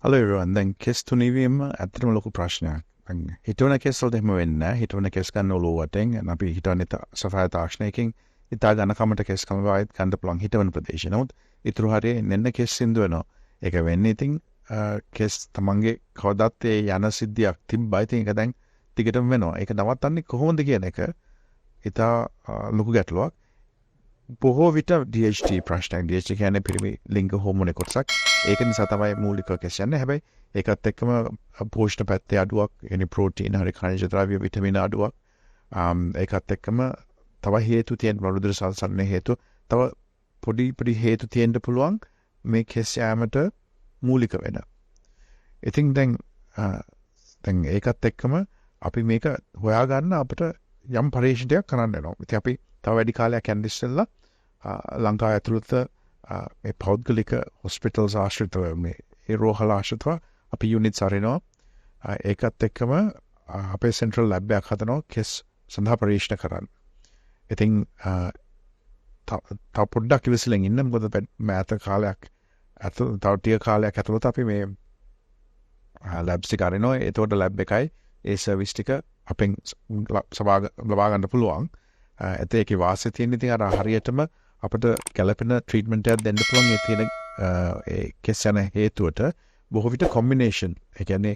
Hello everyone. දැන් කෙස් තුනීවීම ඇත්තටම ලොකු ප්‍රශ්නයක්. දැන් හිතවන කෙස් වලට එහෙම වෙන්නේ නැහැ. හිතවන කෙස් ගන්න ඔලුව වටෙන් අපි හිතන්නේ සෆාය තාක්ෂණයකින් ඉතා ගන්න කමට කෙස් කම වයිත් ගන්න පුළුවන් හිතවන ප්‍රදේශය. නමුත් ඊටු හරිය නෙන්න කෙස් සින්දු වෙනවා. ඒක වෙන්නේ ඉතින් කෙස් තමන්ගේ කවදත් ඒ යන සිද්ධියක් තිබ්බයි. ඉතින් ඒක දැන් ටිකටම වෙනවා. ඒක නවත්තන්නේ කොහොමද කියන එක ඉතා ලොකු ගැටලුවක්. බොහෝ විට DHT ප්‍රශ්නයක්. DHT කියන්නේ පිරිමි ලිංග හෝමෝන කොටසක්. ඒක නිසා තමයි මූලික කෙස් යන්නේ. හැබැයි ඒකත් එක්කම පෝෂණ පැත්තේ අඩුවක්, يعني ප්‍රෝටීන් හරි ඛනිජ ද්‍රව්‍ය විටමින අඩුවක්. ඒකත් එක්කම තව හේතු තියෙන රුධිර සල්සන්නේ හේතු. තව පොඩි හේතු තියෙන්න පුළුවන් මේ කෙස් යාමට මූලික වෙන. ඉතින් දැන් ඒකත් එක්කම අපි මේක හොයාගන්න අපිට යම් පරීක්ෂණයක් කරන්න වෙනවා. ඉතින් අපි තව වැඩි කාලයක් යන්න ඉස්සෙල්ලා ලංකාව ඇතුළත මේ පෞද්ගලික හොස්පිටල්ස් ආශ්‍රිතව මේ ඒ රෝහල ආශ්‍රිතව අපි යුනිට්ස් අරිනවා. ඒකත් එක්කම අපේ සෙන්ට්‍රල් ලැබ් එකක් හදනවා කෙස් සඳහා පරීක්ෂණ කරන්න. ඉතින් තව පොඩ්ඩක් ඉවසලෙන් ඉන්න මොකද මෑත කාලයක් ඇතුළත තව ටික කාලයක් ඇතුළත අපි මේ ලැබ්ස් එක අරිනවා. ඒතකොට ලැබ් එකයි ඒ සර්විස් ටික අපෙන් ලබා ගන්න පුළුවන්. ඒකේ වාසිය තියෙන ඉතින් අර හරියටම අපිට ගැළපෙන ට්‍රීට්මන්ට් එකක් දෙන්න පුළුවන් ඒ තියෙන ඒ කෙස් යන හේතුවට බොහෝ විට කොම්බිනේෂන්. ඒ කියන්නේ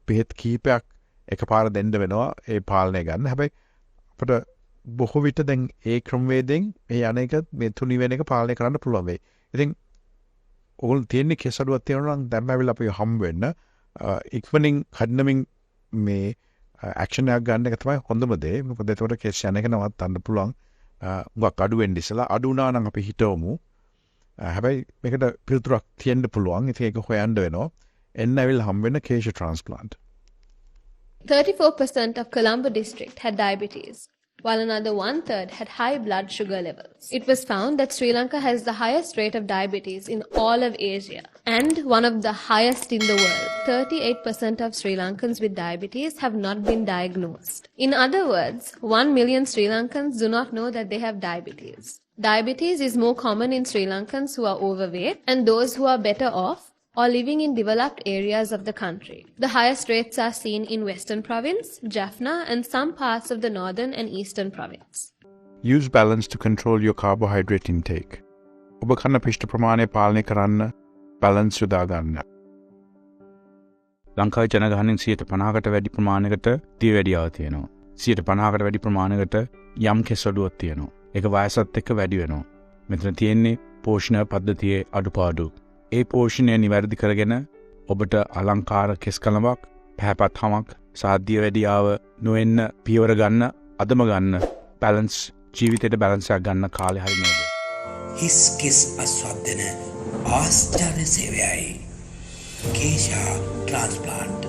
බෙහෙත් කීපයක් එකපාර දෙන්න වෙනවා ඒ පාලනය ගන්න. හැබැයි අපිට බොහෝ විට දැන් ඒ ක්‍රමවේදයෙන් මේ යන එක මේ තුනි වෙන එක පාලනය කරන්න පුළුවන් වෙයි. ඉතින් ඕගොල්ලෝ තියෙන්නේ කෙස් අඩුවක් තියෙනවා නම් දැන් ආවිල්ලා අපි හම් වෙන්න ඉක්මනින් කඩනමින් මේ ඇක්ෂන් එකක් ගන්න එක තමයි හොඳම දේ. මොකද එතකොට කෙස් යන එක නවත්තන්න පුළුවන්. ගොඩක් අඩු වෙන්න ඉස්සලා අඩු වුණා නම් අපි හිතවමු. හැබැයි මේකට පිළිතුරක් තියෙන්න පුළුවන්. ඉතින් ඒක හොයන්න වෙනවා. එන්න ඇවිල්ලා හම් වෙන keshatransplant. 34% of Colombo district had diabetes, while another one-third had high blood sugar levels. It was found that Sri Lanka has the highest rate of diabetes in all of Asia and one of the highest in the world. 38% of Sri Lankans with diabetes have not been diagnosed. In other words, 1 million Sri Lankans do not know that they have diabetes. Diabetes is more common in Sri Lankans who are overweight and those who are better off or living in developed areas of the country. The highest rates are seen in Western Province, Jaffna and some parts of the Northern and Eastern Province. Use balance to control your carbohydrate intake. ඔබ කන පිෂ්ඨ ප්‍රමාණය පාලනය කරන්න balance යොදා ගන්න. ලංකාවේ ජනගහනයෙන් 50%කට වැඩි ප්‍රමාණයකට දියවැඩියාව තියෙනවා. 50%කට වැඩි ප්‍රමාණයකට යම් කෙස් අඩුවක් තියෙනවා. ඒක වයසත් එක්ක වැඩි වෙනවා. මෙතන තියෙන්නේ පෝෂණ පද්ධතියේ අඩුපාඩු. ඒ පෝෂණය නිවැරදි කරගෙන ඔබට අලංකාර කෙස් කලමක්, පැහැපත් හමක්, සාධ්‍ය වැඩියාව නොවෙන්න පියවර ගන්න, අදම ගන්න බැලන්ස් ජීවිතේට බැලන්ස් එකක් ගන්න කාලේ හරි නේද? හිස් කෙස් අස්වද්දන ආශ්චර්ය සේවයයි. Kesha Transplant